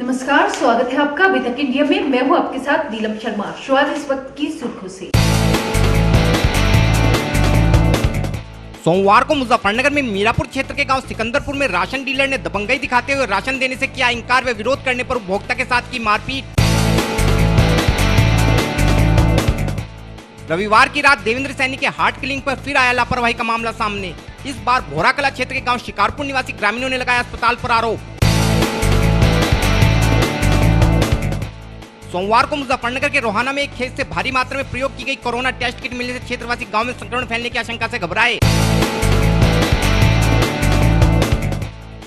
नमस्कार, स्वागत है आपका अभी तक इंडिया में। मैं हूं आपके साथ नीलम शर्मा। शुरुआत इस वक्त की सुर्खियों से। सोमवार को मुजफ्फरनगर में मीरापुर क्षेत्र के गांव सिकंदरपुर में राशन डीलर ने दबंगई दिखाते हुए राशन देने से किया इंकार व विरोध करने पर उपभोक्ता के साथ की मारपीट। रविवार की रात देवेंद्र सैनी के हार्ट क्लिनिक पर फिर आया लापरवाही का मामला सामने। इस बार भोराकला क्षेत्र के गांव शिकारपुर निवासी ग्रामीणों ने लगाया अस्पताल पर आरोप। सोमवार को मुजफ्फरनगर के रोहाना में एक खेत से भारी मात्रा में प्रयोग की गई कोरोना टेस्ट किट मिलने से क्षेत्रवासी गांव में संक्रमण फैलने की आशंका से घबराए।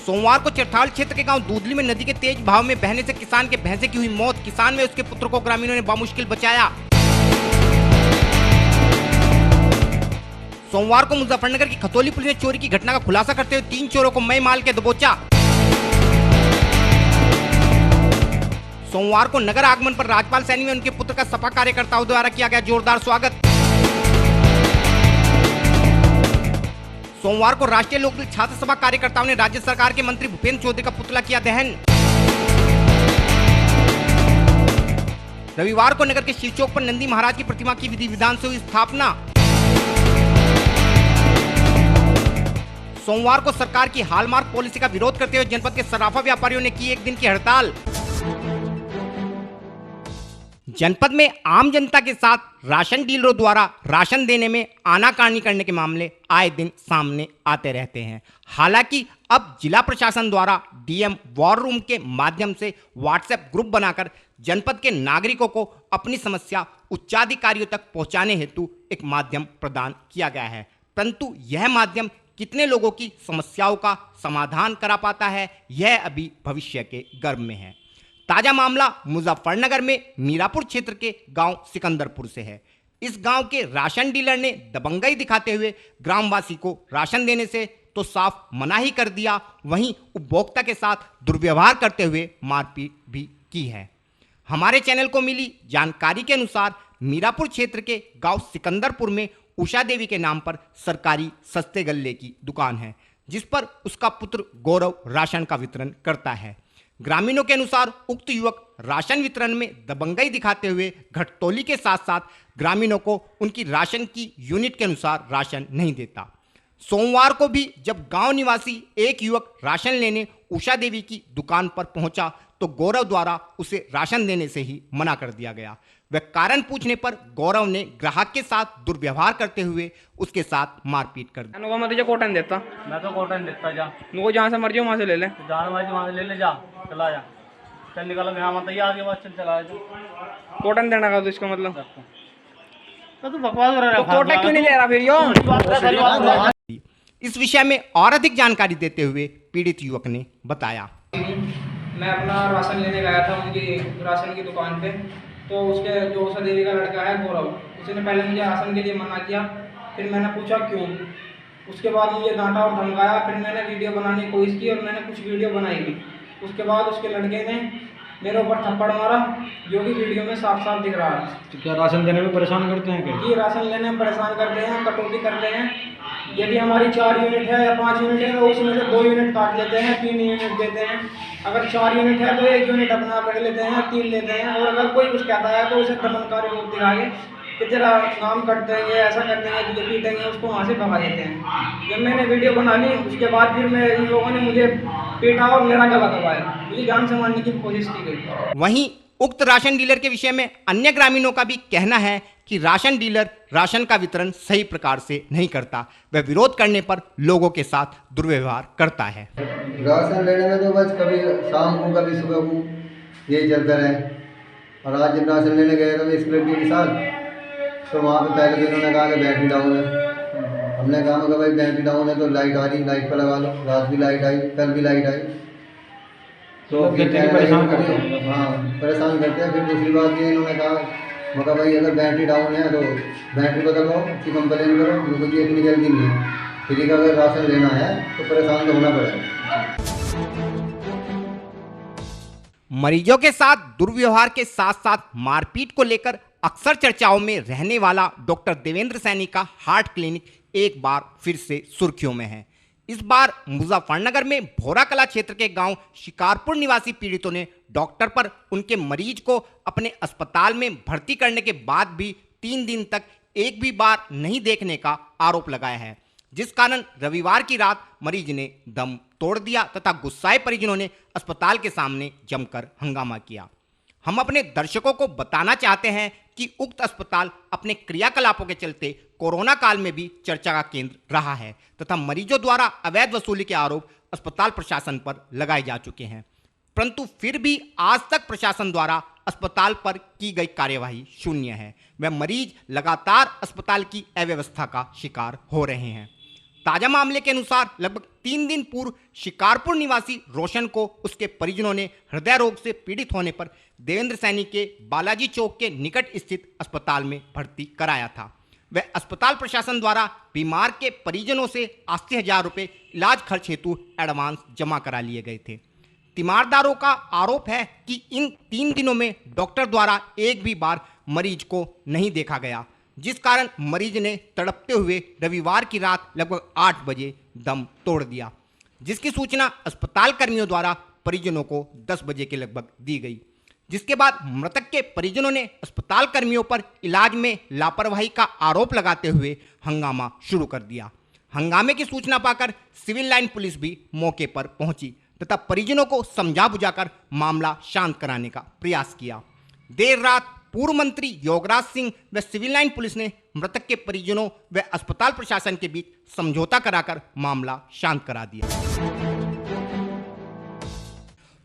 सोमवार को चिरथाल क्षेत्र के गांव दूधली में नदी के तेज बहाव में बहने से किसान के भैंसे की हुई मौत। किसान में उसके पुत्र को ग्रामीणों ने बामुश्किल बचाया। सोमवार को मुजफ्फरनगर की खतौली पुलिस ने चोरी की घटना का खुलासा करते हुए 3 चोरों को मई माल के दबोचा। सोमवार को नगर आगमन पर राज्यपाल सैनी में उनके पुत्र का सपा कार्यकर्ताओं द्वारा किया गया जोरदार स्वागत। सोमवार को राष्ट्रीय लोकदल छात्र सभा कार्यकर्ताओं ने राज्य सरकार के मंत्री भूपेंद्र चौधरी का पुतला किया दहन। रविवार को नगर के शिव चौक पर नंदी महाराज की प्रतिमा की विधि विधान से हुई स्थापना। सोमवार को सरकार की हॉलमार्क पॉलिसी का विरोध करते हुए जनपद के सराफा व्यापारियों ने की 1 दिन की हड़ताल। जनपद में आम जनता के साथ राशन डीलरों द्वारा राशन देने में आनाकानी करने के मामले आए दिन सामने आते रहते हैं। हालांकि अब जिला प्रशासन द्वारा डीएम वॉर रूम के माध्यम से व्हाट्सएप ग्रुप बनाकर जनपद के नागरिकों को अपनी समस्या उच्चाधिकारियों तक पहुंचाने हेतु एक माध्यम प्रदान किया गया है, परंतु यह माध्यम कितने लोगों की समस्याओं का समाधान करा पाता है, यह अभी भविष्य के गर्भ में है। ताजा मामला मुजफ्फरनगर में मीरापुर क्षेत्र के गांव सिकंदरपुर से है। इस गांव के राशन डीलर ने दबंगई दिखाते हुए ग्रामवासी को राशन देने से तो साफ मना ही कर दिया, वहीं उपभोक्ता के साथ दुर्व्यवहार करते हुए मारपीट भी की है। हमारे चैनल को मिली जानकारी के अनुसार मीरापुर क्षेत्र के गांव सिकंदरपुर में उषा देवी के नाम पर सरकारी सस्ते गल्ले की दुकान है, जिस पर उसका पुत्र गौरव राशन का वितरण करता है। ग्रामीणों के अनुसार उक्त युवक राशन वितरण में दबंगई दिखाते हुए घटतौली के साथ साथ ग्रामीणों को उनकी राशन की यूनिट के अनुसार राशन नहीं देता। सोमवार को भी जब गांव निवासी एक युवक राशन लेने उषा देवी की दुकान पर पहुंचा तो गौरव द्वारा उसे राशन देने से ही मना कर दिया गया। वह कारण पूछने पर गौरव ने ग्राहक के साथ दुर्व्यवहार करते हुए उसके साथ मारपीट कर दी। मैं तुझे कॉटन देता। मैं तो कॉटन देता जा। नुको जहाँ से मर्जी हो वहाँ से ले ले। जहाँ मर्जी वहाँ से ले ले जा, चला जा। चल निकलो यहाँ मत आइए, आगे बात चल चला जा। कॉटन देना का तो इसका मतलब तो बकवास कर रहा है। तो कॉटन क्यों नहीं ले रहा फिर यो? इस विषय में और अधिक जानकारी देते हुए पीड़ित युवक ने बताया। मैं अपना राशन लेने गया था उनकी राशन की दुकान पे, तो उसके जो उषा देवी का लड़का है गौरव, उसने पहले मुझे राशन के लिए मना किया। फिर मैंने पूछा क्यों, उसके बाद मुझे डांटा और धमकाया। फिर मैंने वीडियो बनाने की कोशिश की और मैंने कुछ वीडियो बनाई भी। उसके बाद उसके लड़के ने मेरे ऊपर थप्पड़ मारा, जो कि वीडियो में साफ साफ दिख रहा है। तो क्या राशन देने में परेशान करते हैं क्या? जी, राशन लेने में परेशान करते हैं, कटौती करते हैं। यदि हमारी 4 यूनिट है या 5 यूनिट है तो उसमें से 2 यूनिट काट लेते हैं, 3 यूनिट देते हैं। अगर 4 यूनिट है तो 1 यूनिट अपना आप रख लेते हैं, 3 लेते हैं। और अगर कोई कुछ कहता है तो उसे दमनकारी रूप दिखाएंगे कि तेरा नाम कट देंगे, ऐसा कर देंगे, तुझे पीटेंगे, उसको वहाँ से भगा देते हैं। जब मैंने वीडियो बना ली उसके बाद फिर मैं इन लोगों ने मुझे पीटा और मेरा गला दबाया, मुझे जान से मारने की कोशिश की गई। वहीं उक्त राशन डीलर के विषय में अन्य ग्रामीणों का भी कहना है कि राशन डीलर राशन का वितरण सही प्रकार से नहीं करता, वह विरोध करने पर लोगों के साथ दुर्व्यवहार करता है। राशन लेने में तो बस कभी शाम को कभी सुबह को यही चलता रहे। और आज जब राशन लेने गए थे इस लड़की के साथ, तो वहाँ पे पहले तो इन्होंने कहा कि बैटरी डाउन है। हमने कहा कि भाई बैटरी डाउन है तो लाइट आ रही, लाइट पर लगा लो। रात भी लाइट आई, कल भी लाइट आई। तो फिर परेशान करते हैं। हाँ, परेशान करते हैं। फिर दूसरी बात ये इन्होंने कहा, मगर भाई अगर बैटरी डाउन है तो बैटरी बदलवाओ, उसकी कंप्लेन करो। उनको ये इतनी जल्दी नहीं है, फ्री का अगर राशन लेना है तो परेशान तो होना पड़ेगा। मरीजों के साथ दुर्व्यवहार के साथ साथ मारपीट को लेकर अक्सर चर्चाओं में रहने वाला डॉक्टर देवेंद्र सैनी का हार्ट क्लिनिक एक बार फिर से सुर्खियों में है। इस बार मुजफ्फरनगर में भोराकला क्षेत्र के गांव शिकारपुर निवासी पीड़ितों ने डॉक्टर पर उनके मरीज को अपने अस्पताल में भर्ती करने के बाद भी 3 दिन तक एक भी बार नहीं देखने का आरोप लगाया है, जिस कारण रविवार की रात मरीज ने दम तोड़ दिया तथा गुस्साए परिजनों ने अस्पताल के सामने जमकर हंगामा किया। हम अपने दर्शकों को बताना चाहते हैं कि उक्त अस्पताल अपने क्रियाकलापों के चलते कोरोना काल में भी चर्चा का केंद्र रहा है तथा मरीजों द्वारा अवैध वसूली के आरोप अस्पताल प्रशासन पर लगाए जा चुके हैं, परंतु फिर भी आज तक प्रशासन द्वारा अस्पताल पर की गई कार्यवाही शून्य है। वह मरीज लगातार अस्पताल की अव्यवस्था का शिकार हो रहे हैं। ताजा मामले के अनुसार लगभग 3 दिन पूर्व शिकारपुर निवासी रोशन को उसके परिजनों ने हृदय रोग से पीड़ित होने पर देवेंद्र सैनी के बालाजी चौक के निकट स्थित अस्पताल में भर्ती कराया था। वह अस्पताल प्रशासन द्वारा बीमार के परिजनों से 80,000 रुपये इलाज खर्च हेतु एडवांस जमा करा लिए गए थे। तीमारदारों का आरोप है कि इन 3 दिनों में डॉक्टर द्वारा एक भी बार मरीज को नहीं देखा गया, जिस कारण मरीज ने तड़पते हुए रविवार की रात लगभग 8 बजे दम तोड़ दिया, जिसकी सूचना अस्पताल कर्मियों द्वारा परिजनों को 10 बजे के लगभग दी गई, जिसके बाद मृतक के परिजनों ने अस्पताल कर्मियों पर इलाज में लापरवाही का आरोप लगाते हुए हंगामा शुरू कर दिया। हंगामे की सूचना पाकर सिविल लाइन पुलिस भी मौके पर पहुंची तथा परिजनों को समझा बुझाकर मामला शांत कराने का प्रयास किया। देर रात पूर्व मंत्री योगराज सिंह व सिविल लाइन पुलिस ने मृतक के परिजनों व अस्पताल प्रशासन के बीच समझौता कराकर मामला शांत करा दिया।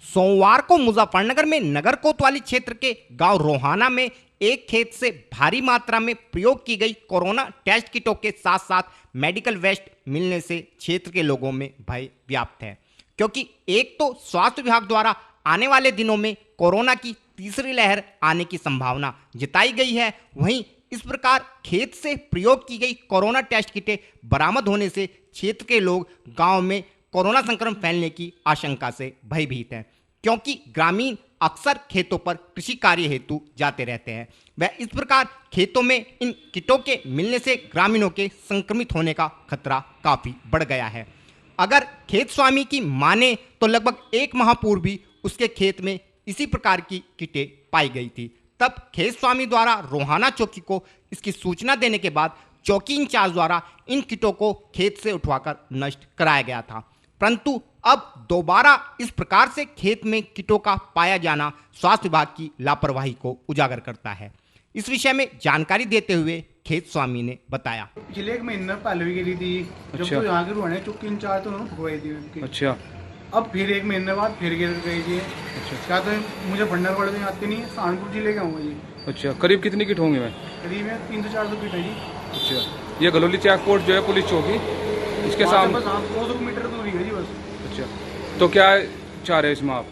सोमवार को मुजफ्फरनगर में नगर कोतवाली क्षेत्र के गांव रोहाना में एक खेत से भारी मात्रा में प्रयोग की गई कोरोना टेस्ट किटों के साथ साथ मेडिकल वेस्ट मिलने से क्षेत्र के लोगों में भय व्याप्त है, क्योंकि एक तो स्वास्थ्य विभाग द्वारा आने वाले दिनों में कोरोना की तीसरी लहर आने की संभावना जताई गई है, वहीं इस प्रकार खेत से प्रयोग की गई कोरोना टेस्ट किटें बरामद होने से क्षेत्र के लोग गांव में कोरोना संक्रमण फैलने की आशंका से भयभीत हैं, क्योंकि ग्रामीण अक्सर खेतों पर कृषि कार्य हेतु जाते रहते हैं। वह इस प्रकार खेतों में इन किटों के मिलने से ग्रामीणों के संक्रमित होने का खतरा काफी बढ़ गया है। अगर खेत स्वामी की माने तो लगभग 1 माह पूर्व भी उसके खेत में इसी प्रकार की किटें पाई गई थी। तब खेत स्वामी द्वारा रोहाना चौकी को इसकी सूचना देने के बाद चौकी इंचार्ज द्वारा इन किटों को खेत से उठवाकर नष्ट कराया गया था, परंतु अब दोबारा इस प्रकार से खेत में किटों का पाया जाना स्वास्थ्य विभाग की लापरवाही को उजागर करता है। इस विषय में जानकारी देते हुए खेत स्वामी ने बताया। पिछले 1 महीने पहले भी गिरी थी, जब तो यहाँ के रोहने चौकी इंचार्ज तो उन्होंने फुकवाई थी। अच्छा, अब फिर 1 महीने बाद फिर गिर गई थी। अच्छा, क्या तो मुझे भंडार वाले दिन आते नहीं, सहारनपुर जिले का हूँ जी। अच्छा, करीब कितनी किट होंगे? मैं करीब 300-400 किट है जी। अच्छा, ये गलोली चेक पोस्ट जो है पुलिस चौकी, इसके सामने बस 200 मीटर दूरी है जी बस। अच्छा, तो क्या चाह रहे हैं इसमें आप?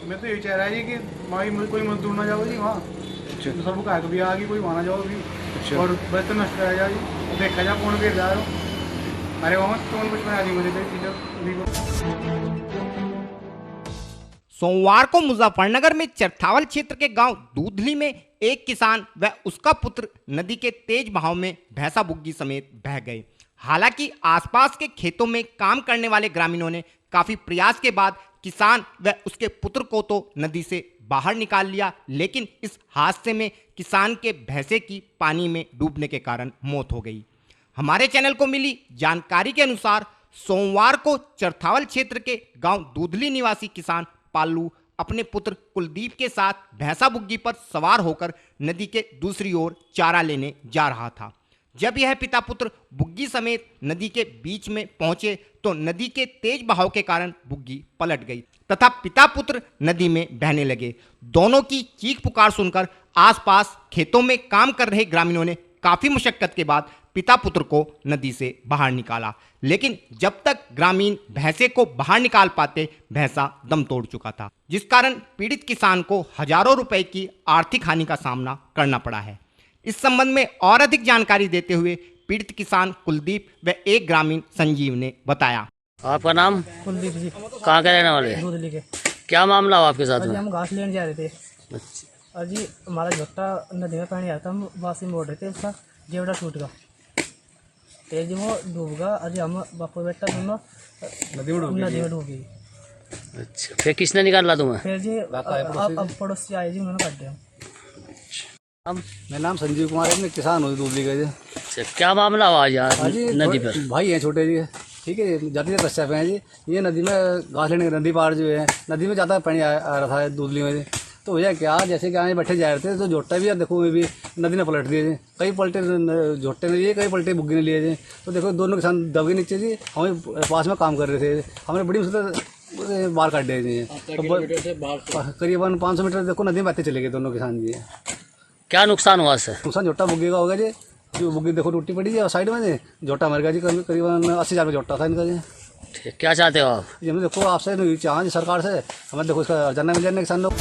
मैं तो ये चाह रहा है जी कि वहाँ कोई मजदूर ना जाओ जी वहाँ। अच्छा, तो सब कहा भी आगे कोई वहाँ ना जाओ अभी। अच्छा, और बस तो नष्ट कराया जी, देखा जा कौन गिर जा रहा हो। अरे वहाँ कौन कुछ बना दी मुझे। सोमवार को मुजफ्फरनगर में चरथावल क्षेत्र के गांव दूधली में एक किसान व उसका पुत्र नदी के तेज बहाव में भैंसा बुग्गी समेत बह गए। हालांकि आसपास के खेतों में काम करने वाले ग्रामीणों ने काफी प्रयास के बाद किसान व उसके पुत्र को तो नदी से बाहर निकाल लिया, लेकिन इस हादसे में किसान के भैंसे की पानी में डूबने के कारण मौत हो गई। हमारे चैनल को मिली जानकारी के अनुसार सोमवार को चरथावल क्षेत्र के गांव दूधली निवासी किसान पालू अपने पुत्र कुलदीप के साथ भैंसा बुग्गी पर सवार होकर नदी के दूसरी ओर चारा लेने जा रहा था। जब यह पिता पुत्र बुग्गी समेत नदी के बीच में पहुंचे तो नदी के तेज बहाव के कारण बुग्गी पलट गई तथा पिता पुत्र नदी में बहने लगे। दोनों की चीख पुकार सुनकर आसपास खेतों में काम कर रहे ग्रामीणों ने काफी मुशक्कत के बाद पिता पुत्र को नदी से बाहर निकाला, लेकिन जब तक ग्रामीण भैंसे को बाहर निकाल पाते भैंसा दम तोड़ चुका था, जिस कारण पीड़ित किसान को हजारों रुपए की आर्थिक हानि का सामना करना पड़ा है। इस संबंध में और अधिक जानकारी देते हुए पीड़ित किसान कुलदीप व एक ग्रामीण संजीव ने बताया। आपका नाम? कुलदीप जी। कहाँ के रहने वाले? दूधली के। क्या मामला हुआ आपके साथ में? हम घास लेने जा रहे थे। अच्छा। और जी हमारा झट्टा नदी में पानी आता, हम वासी मोड़ रहे थे, उसका जेवड़ा टूट गया। तेज वो डूब गया। अरे हम बापू बेटा दोनों नदी में डूब गई। अच्छा, फिर किसने निकाला तुम्हें? फिर जी अब पड़ोसी आए जी, उन्होंने काट दिया। मेरा नाम संजीव कुमार है, मैं किसान हूँ दूधली का जी। अच्छा, क्या मामला हुआ आज यहाँ नदी पर? भाई हैं छोटे जी, ठीक है, जाती है कच्चा पे हैं जी। ये नदी में घास लेने नदी पार जो है, नदी में ज़्यादा पानी आ रहा था दूधली में जी। तो भैया क्या, जैसे कि आए बैठे जा रहे थे तो झोटा भी देखो में भी नदी ने पलट दिए जी। कई पलटे झोटे ने लिए, कई पलटे बुग्गी ने लिए जी। तो देखो दोनों किसान दब के नीचे जी, हमें पास में काम कर रहे थे, हमने बड़ी मुश्किल बाहर काट दिए जी। करीबन 500 मीटर देखो नदी में बहते चले गए दोनों किसान जी। क्या नुकसान हुआ सर? नुकसान झोटा बुग्गी का होगा जी, जो बुग्गी देखो टूटी पड़ी है और साइड में जी झोटा मर गया जी। करीबन 80,000 का झोटा था इनका जी। ठीक, क्या चाहते हो आप? ये हमें देखो आपसे चाहें सरकार से, हमें देखो इसका अर्जना मिल जाए किसान लोग।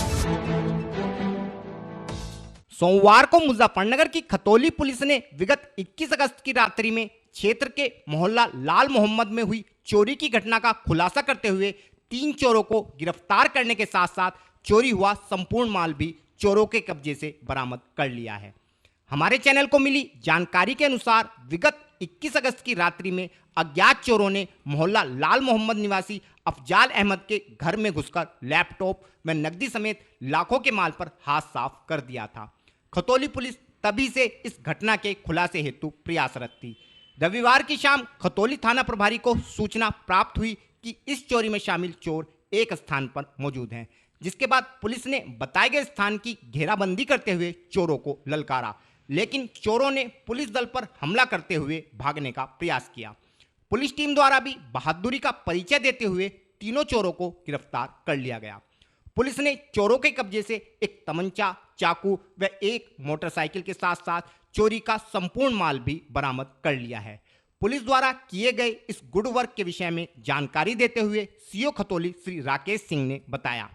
सोमवार को मुजफ्फरनगर की खतौली पुलिस ने विगत 21 अगस्त की रात्रि में क्षेत्र के मोहल्ला लाल मोहम्मद में हुई चोरी की घटना का खुलासा करते हुए 3 चोरों को गिरफ्तार करने के साथ साथ चोरी हुआ संपूर्ण माल भी चोरों के कब्जे से बरामद कर लिया है। हमारे चैनल को मिली जानकारी के अनुसार विगत 21 अगस्त की रात्रि में अज्ञात चोरों ने मोहल्ला लाल मोहम्मद निवासी अफजाल अहमद के घर में घुसकर लैपटॉप व नकदी समेत लाखों के माल पर हाथ साफ कर दिया था। खतौली पुलिस तभी से इस घटना के खुलासे हेतु प्रयासरत थी। रविवार की शाम खतौली थाना प्रभारी को सूचना प्राप्त हुई कि इस चोरी में शामिल चोर एक स्थान पर मौजूद हैं, जिसके बाद पुलिस ने बताए गए स्थान की घेराबंदी करते हुए चोरों को ललकारा, लेकिन चोरों ने पुलिस दल पर हमला करते हुए भागने का प्रयास किया। पुलिस टीम द्वारा भी बहादुरी का परिचय देते हुए तीनों चोरों को गिरफ्तार कर लिया गया। पुलिस ने चोरों के कब्जे से एक तमंचा, चाकू व एक मोटरसाइकिल के साथ साथ चोरी का संपूर्ण माल भी बरामद कर लिया है। पुलिस द्वारा किए गए इस गुड वर्क के विषय में जानकारी देते हुए सीओ खतौली श्री राकेश सिंह ने बताया।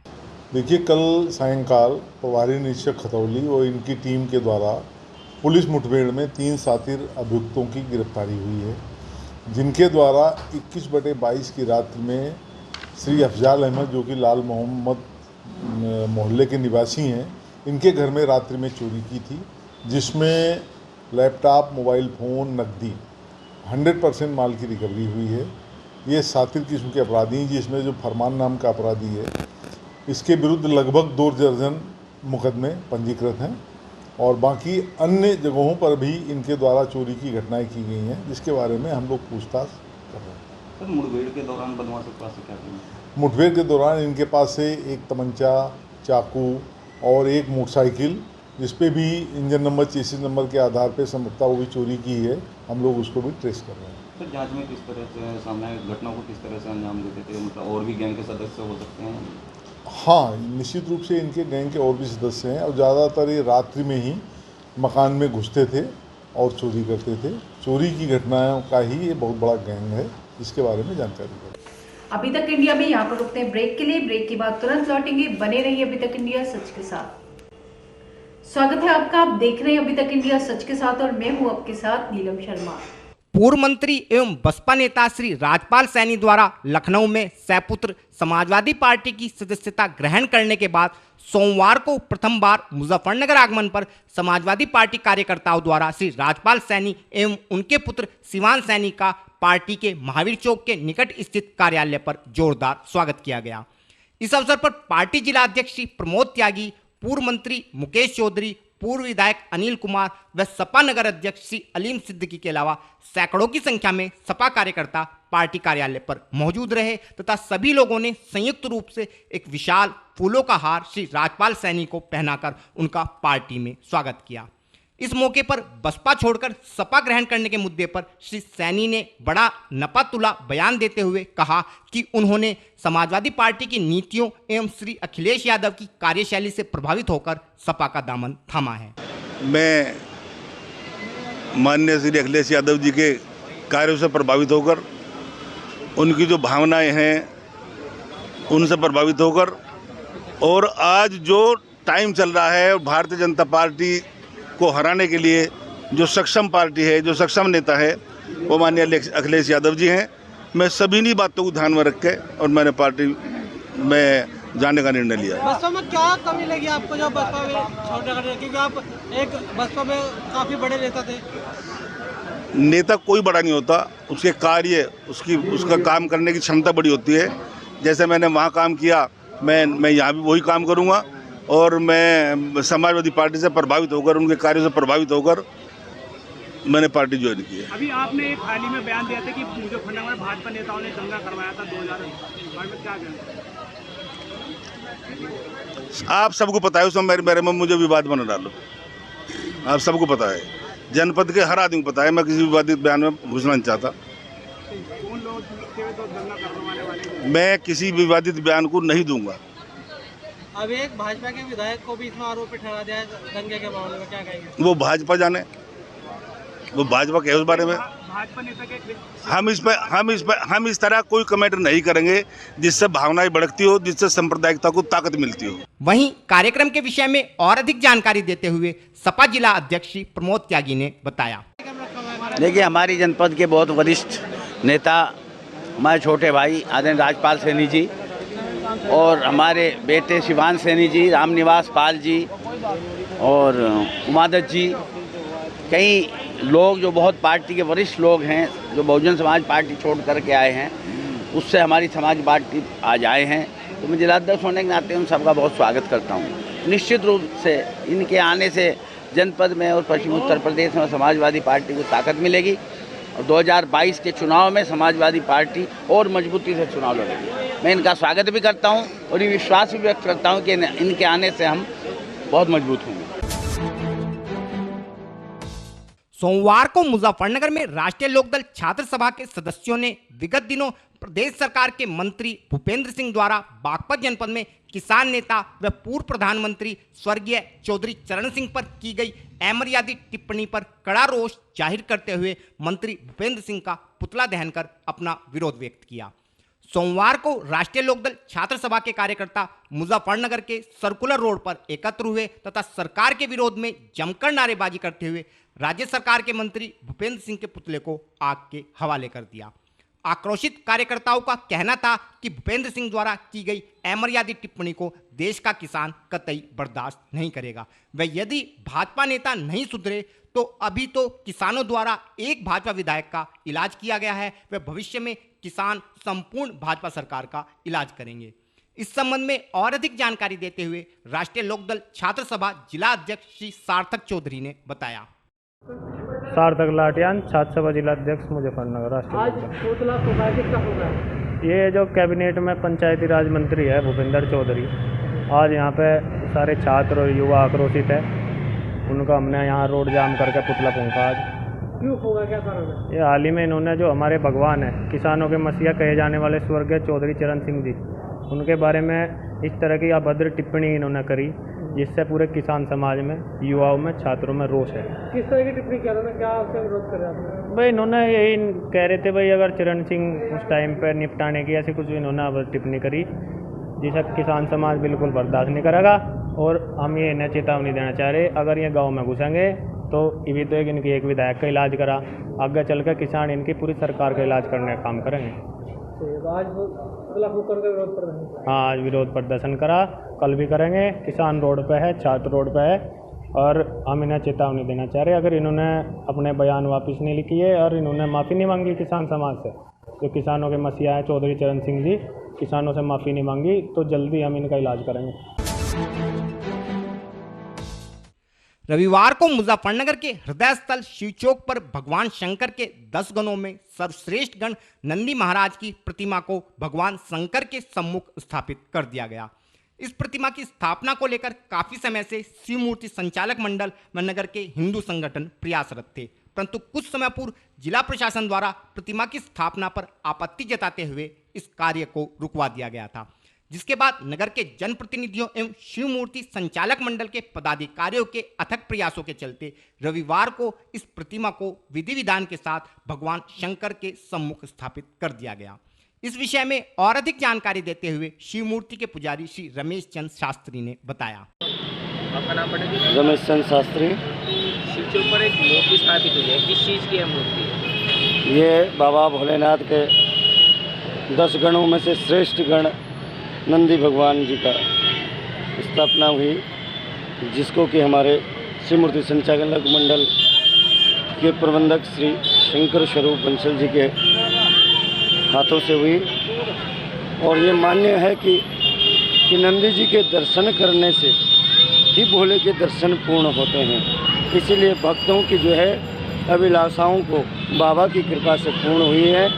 देखिए, कल सायंकाल प्रभारी निरीक्षक खतौली और इनकी टीम के द्वारा पुलिस मुठभेड़ में 3 शातिर अभियुक्तों की गिरफ्तारी हुई है, जिनके द्वारा 21/22 की रात्रि में श्री अफजाल अहमद, जो कि लाल मोहम्मद मोहल्ले के निवासी हैं, इनके घर में रात्रि में चोरी की थी, जिसमें लैपटॉप, मोबाइल फ़ोन, नकदी 100% माल की रिकवरी हुई है। ये शातिर किस्म के अपराधी हैं, जिसमें जो फरमान नाम का अपराधी है, इसके विरुद्ध लगभग 2 दर्जन मुकदमे पंजीकृत हैं और बाकी अन्य जगहों पर भी इनके द्वारा चोरी की घटनाएं की गई हैं, जिसके बारे में हम लोग पूछताछ कर रहे हैं। सर, मुठभेड़ के दौरान बदमाशों के पास से क्या किया? मुठभेड़ के दौरान इनके पास से एक तमंचा, चाकू और एक मोटरसाइकिल, जिस पे भी इंजन नंबर, चेसिस नंबर के आधार पर संभवतः वो भी चोरी की है, हम लोग उसको भी ट्रेस कर रहे हैं। सर, जांच में किस तरह से सामने आए, घटनाओं को किस तरह से अंजाम देते थे, मतलब और भी गैंग के सदस्य हो सकते हैं? हाँ, निश्चित रूप से इनके गैंग के और भी सदस्य हैं और ज़्यादातर ये रात्रि में ही मकान में घुसते थे और चोरी करते थे। चोरी की घटनाओं का ही ये बहुत बड़ा गैंग है, जिसके बारे में जानकारी है। अभी तक इंडिया में यहाँ पर रुकते हैं ब्रेक के लिए। ब्रेक के बाद तुरंत लौटेंगे। बने रहिए अभी तक इंडिया सच के साथ। स्वागत है आपका, आप देख रहे हैं अभी तक इंडिया सच के साथ और मैं हूँ आपके साथ नीलम शर्मा। पूर्व मंत्री एवं बसपा नेता श्री राजपाल सैनी द्वारा लखनऊ में सपुत्र समाजवादी पार्टी की सदस्यता ग्रहण करने के बाद सोमवार को प्रथम बार मुजफ्फरनगर आगमन पर समाजवादी पार्टी कार्यकर्ताओं द्वारा श्री राजपाल सैनी एवं उनके पुत्र शिवान सैनी का पार्टी के महावीर चौक के निकट स्थित कार्यालय पर जोरदार स्वागत किया गया। इस अवसर पर पार्टी जिला अध्यक्ष श्री प्रमोद त्यागी, पूर्व मंत्री मुकेश चौधरी, पूर्व विधायक अनिल कुमार व सपा नगर अध्यक्ष श्री अलीम सिद्दीकी के अलावा सैकड़ों की संख्या में सपा कार्यकर्ता पार्टी कार्यालय पर मौजूद रहे तथा सभी लोगों ने संयुक्त रूप से एक विशाल फूलों का हार श्री राजपाल सैनी को पहनाकर उनका पार्टी में स्वागत किया। इस मौके पर बसपा छोड़कर सपा ग्रहण करने के मुद्दे पर श्री सैनी ने बड़ा नपातुला बयान देते हुए कहा कि उन्होंने समाजवादी पार्टी की नीतियों एवं श्री अखिलेश यादव की कार्यशैली से प्रभावित होकर सपा का दामन थामा है। मैं माननीय श्री अखिलेश यादव जी के कार्यों से प्रभावित होकर, उनकी जो भावनाएं हैं उनसे प्रभावित होकर, और आज जो टाइम चल रहा है भारतीय जनता पार्टी को हराने के लिए जो सक्षम पार्टी है, जो सक्षम नेता है, वो माननीय अखिलेश यादव जी हैं। मैं सभी नहीं बातों को ध्यान में रख के और मैंने पार्टी में जाने का निर्णय लिया। बसपा में क्या कमी लगी आपको जो बसपा में छोड़ने का, क्योंकि आप एक बसपा में काफ़ी बड़े नेता थे? नेता कोई बड़ा नहीं होता, उसके कार्य, उसका काम करने की क्षमता बड़ी होती है। जैसे मैंने वहाँ काम किया, मैं यहाँ भी वही काम करूँगा और मैं समाजवादी पार्टी से प्रभावित होकर, उनके कार्यों से प्रभावित होकर मैंने पार्टी ज्वाइन की है। अभी आपने एक हाल ही में बयान दिया था कि मुजफ्फरनगर में भाजपा नेताओं ने दंगा करवाया था 2000 में, क्या कहना? आप सबको पता है, उसमें मेरे में मुझे विवाद बना डालो, आप सबको पता है, जनपद के हर आदमी को पता है। मैं किसी विवादित बयान में घुसना नहीं चाहता। कौन लोग थे तो दंगा करवाने वाले? मैं किसी विवादित बयान को नहीं दूंगा। अब एक भाजपा के विधायक को भी इसमें आरोपी ठहरा दिया है दंगे के मामले में, क्या कहेंगे? वो भाजपा जाने, वो भाजपा के उस बारे में भाजपा नेता के हम इस तरह कोई कमेंट नहीं करेंगे जिससे भावनाएं भड़कती हो, जिससे सांप्रदायिकता को ताकत मिलती हो। वहीं कार्यक्रम के विषय में और अधिक जानकारी देते हुए सपा जिला अध्यक्ष प्रमोद त्यागी ने बताया। देखिए, हमारी जनपद के बहुत वरिष्ठ नेता, हमारे छोटे भाई आदरणीय राजपाल सैनी जी और हमारे बेटे शिवान सैनी जी, रामनिवास पाल जी और उमादत्त जी, कई लोग जो बहुत पार्टी के वरिष्ठ लोग हैं, जो बहुजन समाज पार्टी छोड़ करके आए हैं, उससे हमारी समाज पार्टी आज आए हैं, तो मैं जिलाध्यक्ष होने के नाते उन सबका बहुत स्वागत करता हूँ। निश्चित रूप से इनके आने से जनपद में और पश्चिम उत्तर प्रदेश में समाजवादी पार्टी को ताकत मिलेगी और 2022 के चुनाव में समाजवादी पार्टी और मजबूती से चुनाव लड़ेगी। मैं इनका स्वागत भी करता हूँ और ये विश्वास भी व्यक्त करता हूँ कि इनके आने से हम बहुत मजबूत होंगे। सोमवार को मुजफ्फरनगर में राष्ट्रीय लोकदल छात्र सभा के सदस्यों ने विगत दिनों प्रदेश सरकार के मंत्री भूपेंद्र सिंह द्वारा बागपत जनपद में किसान नेता व पूर्व प्रधानमंत्री स्वर्गीय चौधरी चरण सिंह पर की गई अमर्यादित टिप्पणी पर कड़ा रोष जाहिर करते हुए मंत्री भूपेंद्र सिंह का पुतला दहन कर अपना विरोध व्यक्त किया। सोमवार को राष्ट्रीय लोकदल छात्र सभा के कार्यकर्ता मुजफ्फरनगर के सर्कुलर रोड पर एकत्र हुए तथा सरकार के विरोध में जमकर नारेबाजी करते हुए राज्य सरकार के मंत्री भूपेंद्र सिंह के पुतले को आग के हवाले कर दिया। आक्रोशित कार्यकर्ताओं का कहना था कि भूपेंद्र सिंह द्वारा की गई अमर्यादित टिप्पणी को देश का किसान कतई बर्दाश्त नहीं करेगा। वह यदि भाजपा नेता नहीं सुधरे तो अभी तो किसानों द्वारा एक भाजपा विधायक का इलाज किया गया है, वह भविष्य में किसान संपूर्ण भाजपा सरकार का इलाज करेंगे। इस संबंध में और अधिक जानकारी देते हुए राष्ट्रीय लोकदल छात्र सभा जिला अध्यक्ष श्री सार्थक चौधरी ने बताया। सार्थक लाटियान, छात्र सभा जिला अध्यक्ष मुजफ्फरनगर। आज पुतला शोभा किसका होगा? ये जो कैबिनेट में पंचायती राज मंत्री है भूपेंद्र चौधरी, आज यहाँ पे सारे छात्र और युवा आक्रोशित है, उनका हमने यहाँ रोड जाम करके पुतला फूंका। आज क्यों होगा, क्या कारण है? ये हाल ही में इन्होंने जो हमारे भगवान है, किसानों के मसीहा कहे जाने वाले स्वर्गीय चौधरी चरण सिंह जी, उनके बारे में इस तरह की अभद्र टिप्पणी इन्होंने करी, जिससे पूरे किसान समाज में, युवाओं में, छात्रों में रोष है। किस तरह की टिप्पणी किया उन्होंने, क्या उसका विरोध कर रहे हैं? भाई इन्होंने यही कह रहे थे, भाई अगर चरण सिंह उस टाइम पर निपटाने की ऐसी कुछ इन्होंने टिप्पणी करी जिसे किसान समाज बिल्कुल बर्दाश्त नहीं करेगा। और हम ये इन्हें चेतावनी देना चाह रहे, अगर ये गाँव में घुसेंगे तो अभी तो इनकी एक विधायक का इलाज करा, आगे चलकर किसान इनकी पूरी सरकार का इलाज करने का काम करेंगे। आज पुतला फूंक करके विरोध प्रदर्शन? हाँ, आज विरोध प्रदर्शन करा, कल भी करेंगे। किसान रोड पे है, छात्र रोड पे है और हम इन्हें चेतावनी देना चाह रहे हैं, अगर इन्होंने अपने बयान वापस नहीं लिखी है और इन्होंने माफ़ी नहीं मांगी किसान समाज से, जो किसानों के मसीहा है चौधरी चरण सिंह जी, किसानों से माफ़ी नहीं मांगी तो जल्दी हम इनका इलाज करेंगे। रविवार को मुजफ्फरनगर के हृदय स्थल शिव चौक पर भगवान शंकर के 10 गणों में सर्वश्रेष्ठ गण नंदी महाराज की प्रतिमा को भगवान शंकर के सम्मुख स्थापित कर दिया गया। इस प्रतिमा की स्थापना को लेकर काफी समय से शिव मूर्ति संचालक मंडल व नगर के हिंदू संगठन प्रयासरत थे, परंतु कुछ समय पूर्व जिला प्रशासन द्वारा प्रतिमा की स्थापना पर आपत्ति जताते हुए इस कार्य को रुकवा दिया गया था, जिसके बाद नगर के जनप्रतिनिधियों एवं शिव मूर्ति संचालक मंडल के पदाधिकारियों के अथक प्रयासों के चलते रविवार को इस प्रतिमा को विधि विधान के साथ भगवान शंकर के सम्मुख स्थापित कर दिया गया। इस विषय में और अधिक जानकारी देते हुए शिव मूर्ति के पुजारी श्री रमेश चंद्र शास्त्री ने बताया। आपका नाम बताइए। रमेश चंद्र शास्त्री। शिव चौक पर एक मूर्ति स्थापित हुई है, किस चीज़ की है मूर्ति? ये बाबा भोलेनाथ के 10 गणों में से श्रेष्ठ गण नंदी भगवान जी का स्थापना हुई, जिसको कि हमारे शिव मूर्ति संचालक मंडल के प्रबंधक श्री शंकर स्वरूप बंसल जी के हाथों से हुई। और ये मान्य है कि नंदी जी के दर्शन करने से ही भोले के दर्शन पूर्ण होते हैं। इसीलिए भक्तों की जो है अभिलाषाओं को बाबा की कृपा से पूर्ण हुई है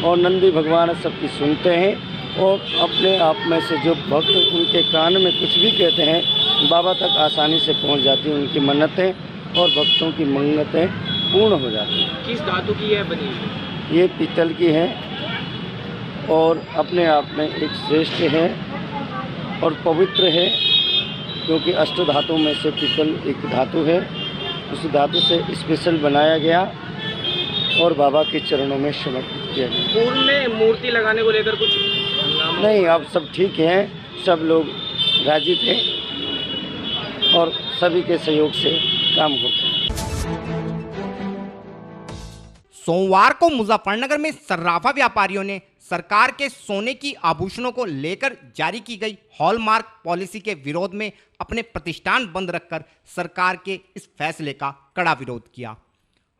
और नंदी भगवान सबकी सुनते हैं और अपने आप में से जो भक्त उनके कान में कुछ भी कहते हैं बाबा तक आसानी से पहुंच जाती हैं। उनकी मन्नतें और भक्तों की मन्नतें पूर्ण हो जाती हैं। किस धातु की है बनी? ये पीतल की है और अपने आप में एक श्रेष्ठ है और पवित्र है, क्योंकि अष्ट धातु में से पीतल एक धातु है। उस धातु से स्पेशल बनाया गया और बाबा के चरणों में समर्पित किया गया। पूर्व में मूर्ति लगाने को लेकर कुछ नहीं, अब सब ठीक हैं, सब लोग राजी थे और सभी के सहयोग से काम हो गया। सोमवार को मुजफ्फरनगर में सर्राफा व्यापारियों ने सरकार के सोने की आभूषणों को लेकर जारी की गई हॉलमार्क पॉलिसी के विरोध में अपने प्रतिष्ठान बंद रखकर सरकार के इस फैसले का कड़ा विरोध किया।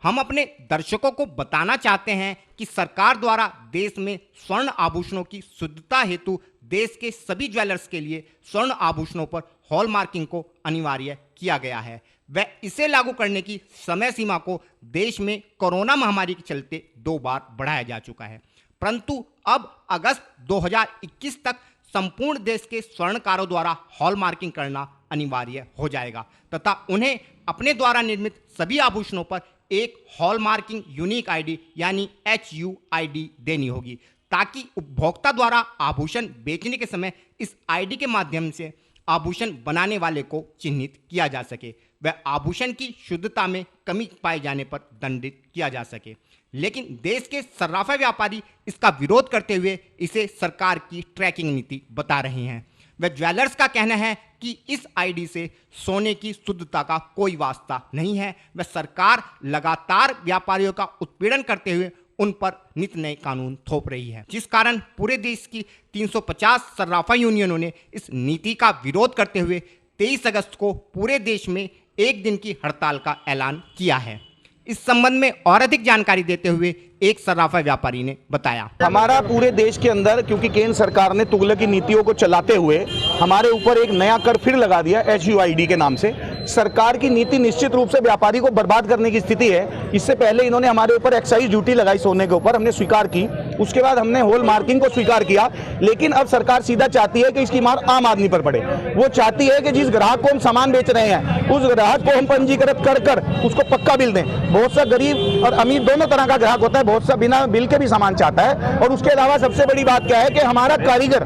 हम अपने दर्शकों को बताना चाहते हैं कि सरकार द्वारा देश में स्वर्ण आभूषणों की शुद्धता हेतु देश के सभी ज्वेलर्स के लिए स्वर्ण आभूषणों पर हॉलमार्किंग को अनिवार्य किया गया है। वह इसे लागू करने की समय सीमा को देश में कोरोना महामारी के चलते 2 बार बढ़ाया जा चुका है, परंतु अब अगस्त 2021 तक संपूर्ण देश के स्वर्णकारों द्वारा हॉलमार्किंग करना अनिवार्य हो जाएगा तथा उन्हें अपने द्वारा निर्मित सभी आभूषणों पर एक हॉलमार्किंग यूनिक आईडी यानी HUID देनी होगी, ताकि उपभोक्ता द्वारा आभूषण बेचने के समय इस आईडी के माध्यम से आभूषण बनाने वाले को चिन्हित किया जा सके, वह आभूषण की शुद्धता में कमी पाए जाने पर दंडित किया जा सके। लेकिन देश के सर्राफा व्यापारी इसका विरोध करते हुए इसे सरकार की ट्रैकिंग नीति बता रहे हैं। वह ज्वेलर्स का कहना है कि इस आईडी से सोने की शुद्धता का कोई वास्ता नहीं है। वह सरकार लगातार व्यापारियों का उत्पीड़न करते हुए उन पर नित नए कानून थोप रही है, जिस कारण पूरे देश की 350 सर्राफा यूनियनों ने इस नीति का विरोध करते हुए 23 अगस्त को पूरे देश में 1 दिन की हड़ताल का ऐलान किया है। इस संबंध में और अधिक जानकारी देते हुए एक सर्राफा व्यापारी ने बताया, हमारा पूरे देश के अंदर क्योंकि केंद्र सरकार ने तुगलक की नीतियों को चलाते हुए हमारे ऊपर एक नया कर फिर लगा दिया HUID के नाम से। सरकार की नीति निश्चित रूप से व्यापारी को बर्बाद करने की स्थिति है। इससे पहले इन्होंने हमारे ऊपर एक्साइज ड्यूटी लगाई सोने के ऊपर, हमने स्वीकार की, उसके बाद हमने हॉल मार्किंग को स्वीकार किया। लेकिन अब सरकार सीधा चाहती है कि इसकी मार आम आदमी पर पड़े। वो चाहती है कि जिस ग्राहक को हम सामान बेच रहे हैं उस ग्राहक को हम पंजीकृत कर उसको पक्का बिल दें। बहुत सा गरीब और अमीर दोनों तरह का ग्राहक होता है, बहुत सा बिना बिल के भी सामान चाहता है। और उसके अलावा सबसे बड़ी बात क्या है कि हमारा कारीगर,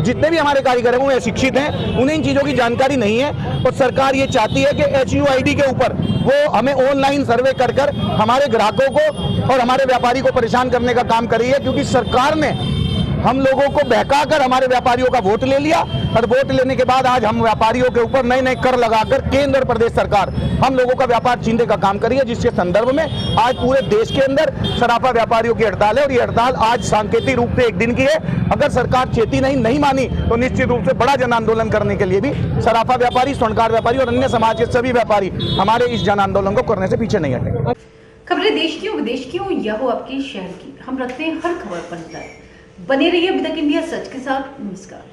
जितने भी हमारे कारीगर हैं वो अशिक्षित हैं, उन्हें इन चीज़ों की जानकारी नहीं है। और सरकार ये चाहती है कि HUID के ऊपर वो हमें ऑनलाइन सर्वे कर हमारे ग्राहकों को और हमारे व्यापारी को परेशान करने का काम कर रही है, क्योंकि सरकार ने हम लोगों को बहकाकर हमारे व्यापारियों का वोट ले लिया और वोट लेने के बाद आज हम व्यापारियों के ऊपर नए नए कर लगाकर केंद्र और प्रदेश सरकार हम लोगों का व्यापार छीनने का काम कर रही है, जिसके संदर्भ में आज पूरे देश के अंदर सराफा व्यापारियों की हड़ताल है। और ये हड़ताल आज सांकेतिक रूप से 1 दिन की है। अगर सरकार चेती नहीं मानी तो निश्चित रूप से बड़ा जन आंदोलन करने के लिए भी सराफा व्यापारी, स्वर्णकार व्यापारी और अन्य समाज के सभी व्यापारी हमारे इस जन आंदोलन को करने से पीछे नहीं हटेंगे। खबरें देश की हो विदेश की हो या हो आपके शहर की, हम रखते हैं हर खबर पर नजर। बने रहिए अभी तक इंडिया सच के साथ। नमस्कार।